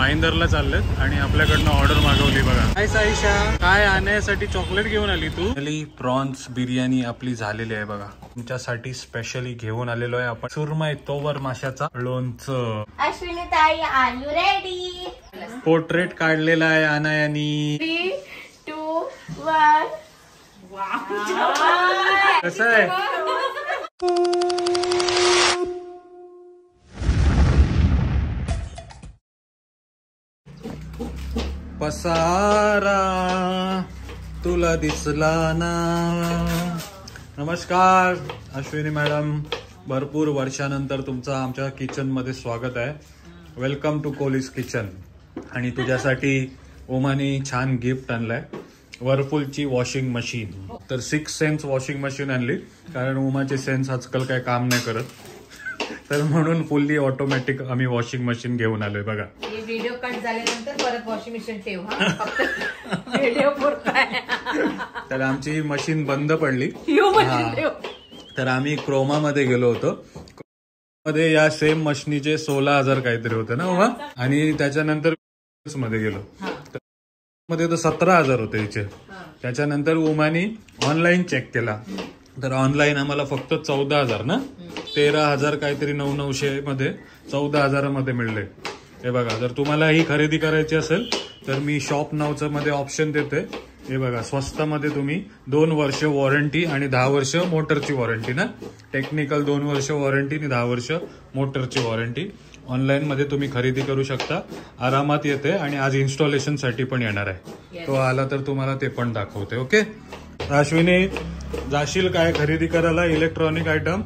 भाईंदरला चाललेत आणि आपल्याकडनं ऑर्डर मागवली बघा. काय साईशा, काय आणण्यासाठी चॉकलेट घेऊन आली तू? प्रॉन्स बिर्याणी आपली झालेली आहे बघा. तुमच्यासाठी स्पेशली घेऊन आलेलो आहे आपण सुरमई तोवर माशाचा लोणचं. Ashwini tai are you ready? Portrait काढलेला आहे अनायानी. 3, 2, 1. कसं आहे? पसारा तुला दिसला ना. नमस्कार अश्विनी मॅडम, भरपूर वर्षानंतर तुमचं आमच्या किचन मध्ये स्वागत आहे. Welcome to college kitchen. आणि तुझ्यासाठी ओमानी छान गिफ्ट आणलंय, वर्लपूलची वॉशिंग मशीन. तर 6 सेन्स वॉशिंग मशीन आणली, कारण ओमाचे सेन्स आजकाल काय काम नाही करत, तर म्हणून फुल्ली ऑटोमॅटिक आम्ही वॉशिंग मशीन घेऊन आलोय बघा. व्हिडिओ कट झाल्यानंतर परत वॉशिंग मशीन ठेव व्हिडिओ पुरताय. तर आमची मशीन बंद पडली, तर आम्ही क्रोमा मध्ये गेलो होतो. मध्ये या सेम मशीनीचे 16,000 काहीतरी होते ना उमा, आणि त्याच्यानंतर मध्ये गेलो मध्ये तर 17,000 होते हिचे. त्याच्यानंतर उमानी ऑनलाईन चेक केला, तर ऑनलाईन आम्हाला फक्त 14,000 ना, 13,000 काहीतरी 9,900 मध्ये 14,000 मध्ये मिळले. हे बघा, जर तुम्हाला ही खरेदी करायची असेल तर मी शॉप नावचं मध्ये ऑप्शन देते. हे बघा, स्वस्तामध्ये तुम्ही 2 वर्ष वॉरंटी आणि 10 वर्ष मोटरची वॉरंटी ना, टेक्निकल 2 वर्ष वॉरंटी आणि 10 वर्ष मोटरची वॉरंटी. ऑनलाईन मध्ये तुम्ही खरेदी करू शकता, आरामात येते. आणि आज इन्स्टॉलेशन साठी पण येणार आहे, तो आला तर तुम्हाला ते पण दाखवते. ओके अश्विनी, जाशील काय खरेदी करायला इलेक्ट्रॉनिक आयटम,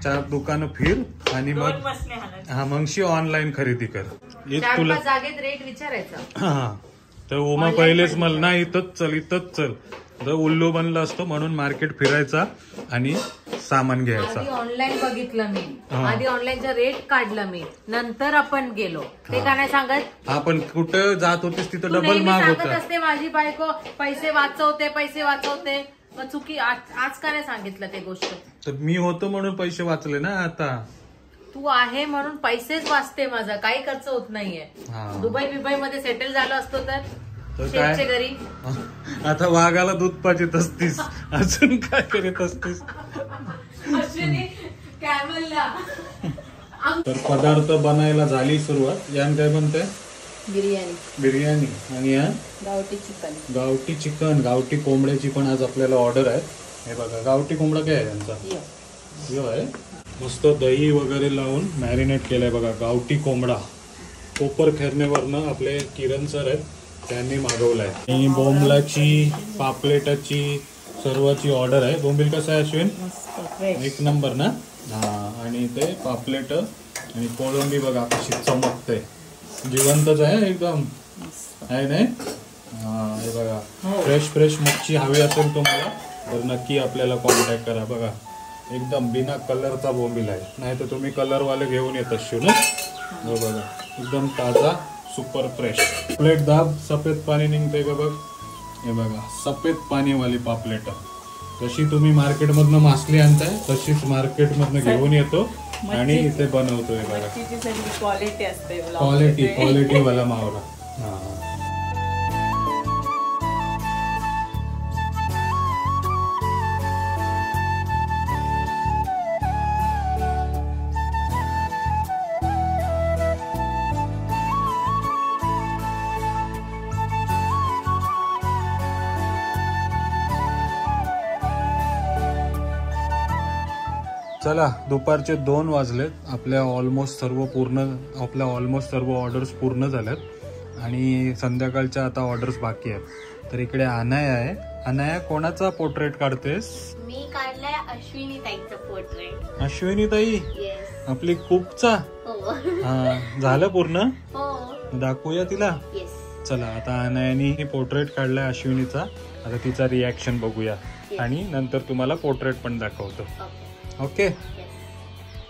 4 दुकानं फिर आणि मग मगशी ऑनलाईन खरेदी कर. एक तुला जागेत रेट विचारायचा. हा, तर उमा पहिलेच मला ना इथंच चल तर उल्लू बनलं असतं, म्हणून मार्केट फिरायचा आणि सामान घ्यायचा. आधी ऑनलाईन बघितलं मी, आधी ऑनलाईनचा रेट काढला मी, नंतर आपण गेलो. ते का नाही सांगत? आपण कुठं जात होतीस तिथं डबल माग होता. असते माझी बायको पैसे वाचवते. मग चुकी आज का नाही सांगितलं ते गोष्ट? तर मी होतो म्हणून पैसे वाचले ना. आता तू आहे म्हणून पैसेच वाचते, माझा काही खर्च होत नाहीये. दुबई मध्ये सेटल झालो असतो तर शेठच्या घरी. आता वाघाला दूध पाजत असतीस, अजून काय करत असतीस? तर पदार्थ बनायला झाली सुरुवात. यान काय बनतंय? बिर्याणी. आणि या गावठी चिकन, गावठी कोंबड्याची पण आज आपल्याला ऑर्डर आहे. हे बघा, गावठी कोंबडा काय आहे त्यांचा, यो आहे. मस्त दही वगैरे लावून मॅरिनेट केलंय बघा, गावठी कोंबडा. कोपर खेरणेवरनं आपले किरण सर आहेत, त्यांनी मागवलाय. आणि बोंबलाची, पापलेटाची, सर्वाची ऑर्डर आहे. बोंबील कसं आहे अश्विन? एक नंबर ना. हा, आणि ते पापलेट आणि कोळंबी बघा कशी चमकते, जिवंतच आहे एकदम, आहे नाही? हा, हे बघा, फ्रेश मच्छी हवी असेल तुम्हाला तर नक्की आपल्याला कॉन्टॅक्ट करा. बघा, एकदम बिना कलरचा बोंबील आहे, नाही तर तुम्ही कलरवाले घेऊन येत असशील ना. हो बघा, एकदम ताजा, सुपर फ्रेश. पापलेट दाब, सफेद पाणी निघते का बघ. हे बघा, सफेद पाणीवाली पापलेट. जशी तुम्ही मार्केटमधनं मासली आणताय तशीच मार्केटमधनं घेऊन येतो आणि इथे बनवतोय बघा. क्वालिटी असते, क्वालिटी वाला मावरा. हा, चला, दुपारचे 2 वाजलेत. आपल्या ऑलमोस्ट सर्व ऑर्डर्स पूर्ण झाल्यात आणि संध्याकाळच्या आता ऑर्डर्स बाकी आहेत. तर इकडे अनाया आहे. अनाया, कोणाचा पोर्ट्रेट काढतेस? मी काढलाय अश्विनी ताईचा पोर्ट्रेट. अश्विनी ताई, आपली कुकचा? हा, झालं पूर्ण? दाखवूया तिला. चला, आता अनायानी पोर्ट्रेट काढलाय अश्विनीचा. आता तिचा रिॲक्शन बघूया आणि नंतर तुम्हाला पोर्ट्रेट पण दाखवतो. ओके,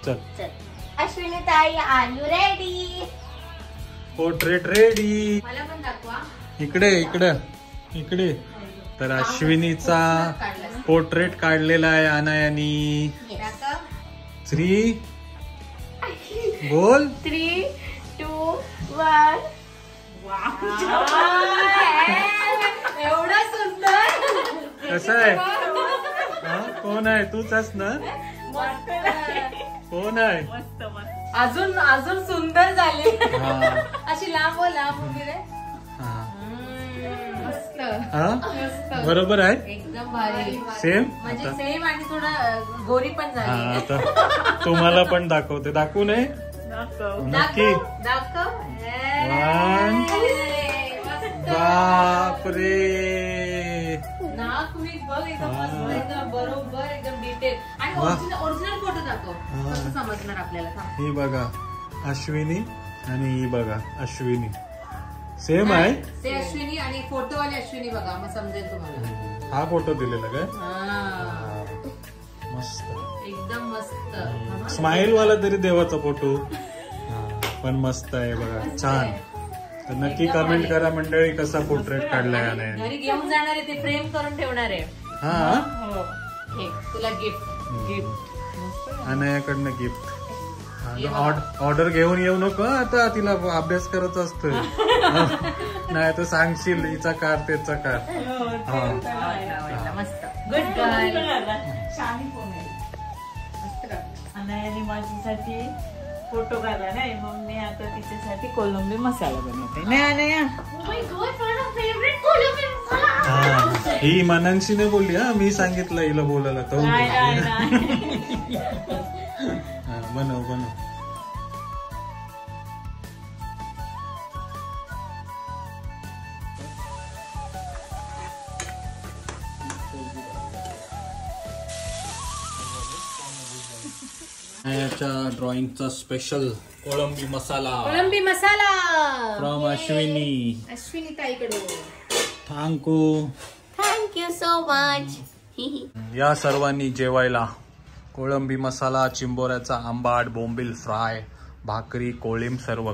चल. Ashwini tai are you ready? Portrait ready. मला पण दाखवा. इकडे. तर अश्विनीचा पोर्ट्रेट काढलेला आहे अनायानी. 3 बोल. 3, 2, 1. एवढा सुंदर. कसं आहे? कोण आहे? तूच आहेस ना? कोण आहे? अजून अजून सुंदर झाली. अशी लांब उभी रे. मस्त मस्त. बरोबर आहे. एकदम भारी. सेम म्हणजे सेम आणि थोडा गोरी पण झाली. आता तुम्हाला पण दाखवते. दाखवू नये? नक्की. दाखव. बापरे. नाक मी बघ एकदम मस्त, एकदम बरोबर, एकदम डिटेल. आणि ओरिजिनल फोटो दाखव, कसं समजणार आपल्याला. ही बघा अश्विनी आणि ही बघा अश्विनी. सेम आहे. ते अश्विनी आणि फोटोवाली अश्विनी बघा, मग समजेल तुम्हाला. हा फोटो दिलेला काय? मस्त, एकदम मस्त. स्माइल वाला तरी देवाचा फोटो पण मस्त आहे बघा. छान. तर नक्की कमेंट करा मंडळी, कसा पोर्ट्रेट काढलाय याने. घरी घेऊन जाणार आहे, ते फ्रेम करून ठेवणार आहे. हा, तुला गिफ्ट. अनायाकडनं गिफ्ट. ऑर्डर घेऊन येऊ नको आता, तिला अभ्यास करायचा असतो. नाही तर सांगशील हिचा कार त्याचा कार. मस्त. Good girl. अनायाने माझ्यासाठी फोटो काढला नाही, मग मी आता तिच्यासाठी कोलंबी मसाला बनवते. नाही अनाया, ही मननशीने बोलली. हा, मी सांगितलं हिला बोलायला. तो बनव बनव. याच्या ड्रॉइंगचा स्पेशल कोळंबी मसाला. कोळंबी मसाला फ्रॉम अश्विनी. अश्विनी ताईकडे. Thank you so much. या सर्वांनी जेवायला कोळंबी मसाला, चिंबोऱ्याचा आंबाट, बोंबील फ्राय, भाकरी, कोळिंब, सर्व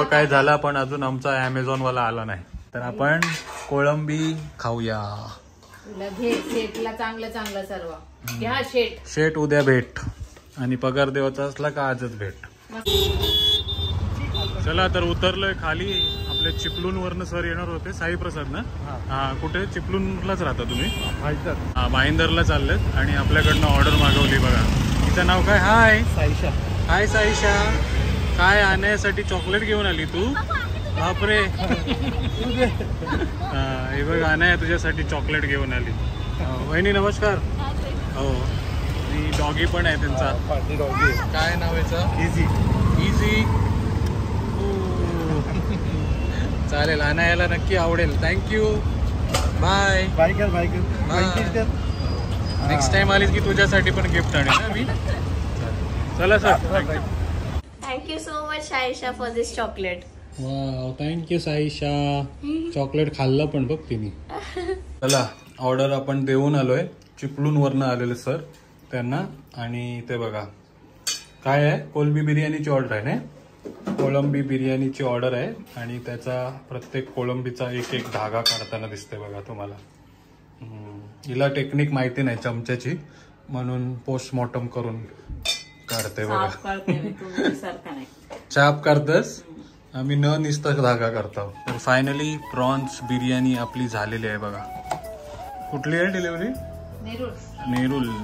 काय झाला. पण अजून आमचा अमेझॉन वाला आला नाही, तर आपण कोळंबी खाऊया. तुला भेट शेटला चांगलं चांगलं सर्व घ्या. शेट उद्या भेट, आणि पगार देवाचा असला का आजच भेट. चला तर उतरलोय खाली. आपले चिपळूण वरनं सर येणार होते. साई प्रसाद ना? हा, कुठे? चिपळूणलाच राहता तुम्ही? हा, भाईंदरला चाललेत. आणि आपल्याकडनं ऑर्डर मागवली बघा. तिचं नाव काय? हाय साईशा. हाय साईशा. काय आणण्यासाठी चॉकलेट घेऊन आली तू? बापरे. हे बघ अनाया तुझ्यासाठी चॉकलेट घेऊन आली. वहिनी नमस्कार. हो, आणि डॉगी पण आहे त्यांचा. काय नाव याचं? इझी. चालेल, अनायाला नक्की आवडेल. थँक्यू. बाय. नेक्स्ट टाइम आलीस की तुझ्यासाठी पण गिफ्ट आणेल ना मी. चला sir. Thank you so much Ayesha for this chocolate. Wow, thank you Saisha. Chocolate खाल्लं पण बघ तिने. चला, ऑर्डर आपण देऊन आलोय. चिपळूण वरनं आलेले सर त्यांना. आणि ते बघा काय आहे, कोलंबी बिर्याणीची ऑर्डर आहे ना? कोळंबी बिर्याणीची ऑर्डर आहे. आणि त्याचा प्रत्येक कोळंबीचा एक एक धागा काढताना दिसते बघा तुम्हाला. हिला टेक्निक माहिती नाही चमच्याची, म्हणून पोस्टमॉर्टम करून काढते बघा. चाप करतस, आम्ही न निस्ता धागा करतो. तर फायनली प्रॉन्स बिर्याणी आपली झालेली आहे बघा. कुठली आहे डिलिव्हरी?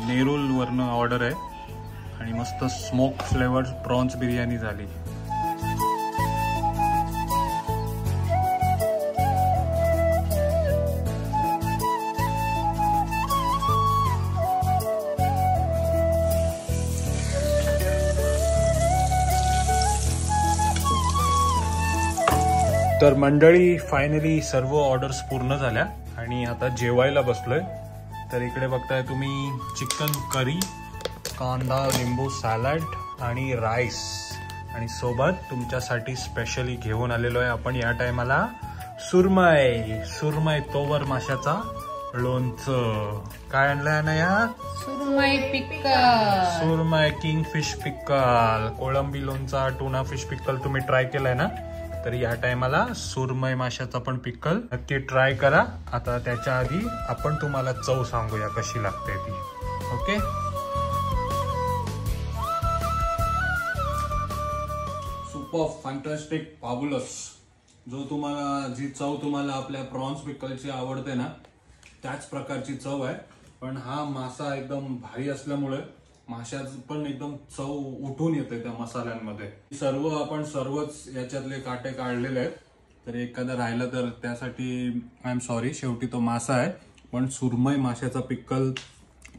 नेरूल वरनं ऑर्डर आहे. आणि मस्त स्मोक फ्लेवर्ड प्रॉन्स बिर्याणी झाली. तर मंडळी फायनली सर्व ऑर्डर्स पूर्ण झाल्या आणि आता जेवायला बसलोय. तर इकडे बघताय तुम्ही चिकन करी, कांदा लिंबू सॅलड आणि राईस. आणि सोबत तुमच्यासाठी स्पेशली घेऊन आलेलो आहे आपण या टायमाला सुरमई तोवर माशाचा लोणचं. काय आणलंय ना या? सुरमई पिक्कल. सुरमई किंगफिश पिक्कल. कोळंबी लोणचा, टुना फिश पिक्कल तुम्ही ट्राय केलाय ना? तर या टायमाला सुरमई माशाचा पण पिक्कल नक्की ट्राय करा. आता त्याच्या आधी आपण तुम्हाला चव सांगूया कशी लागते ती. Okay, super fantastic fabulous. जो तुम्हाला जी चव तुम्हाला आपल्या प्रॉन्स पिकलची आवडते ना त्याच प्रकारची चव आहे. पण हा मासा एकदम भारी असल्यामुळे माशाचं पण एकदम चव उठून येते त्या मसाल्यांमध्ये. आपण सर्वच याच्यातले काटे काढलेले आहेत. तर एखादा राहिलं तर त्यासाठी आय एम सॉरी. शेवटी तो मासा आहे. पण सुरमई माशाचा पिक्कल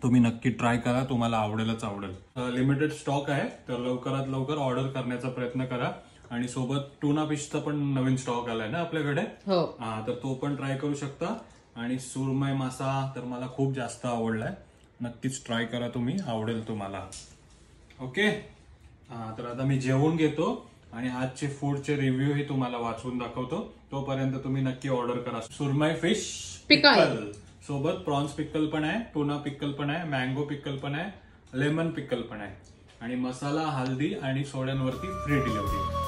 तुम्ही नक्की ट्राय करा, तुम्हाला आवडेलच आवडेल. लिमिटेड स्टॉक आहे, तर लवकरात लवकर ऑर्डर करण्याचा प्रयत्न करा. आणि सोबत टुना फिशचा पण नवीन स्टॉक आलाय ना आपल्याकडे. हा, तर तो पण ट्राय करू शकता. आणि सुरमई मासा तर मला खूप जास्त आवडलाय. नक्कीच ट्राय करा तुम्ही, आवडेल तुम्हाला. ओके. हा, तर आता मी जेवून घेतो आणि आजचे फूडचे रिव्ह्यू ही तुम्हाला वाचून दाखवतो. तोपर्यंत तुम्ही नक्की ऑर्डर करा. सुरमई फिश पिकल सोबत प्रॉन्स पिकल पण आहे, टुना पिकल पण आहे, मँगो पिकल पण आहे, लेमन पिकल पण आहे. आणि मसाला, हल्दी आणि सोड्यांवरती फ्री डिलिव्हरी.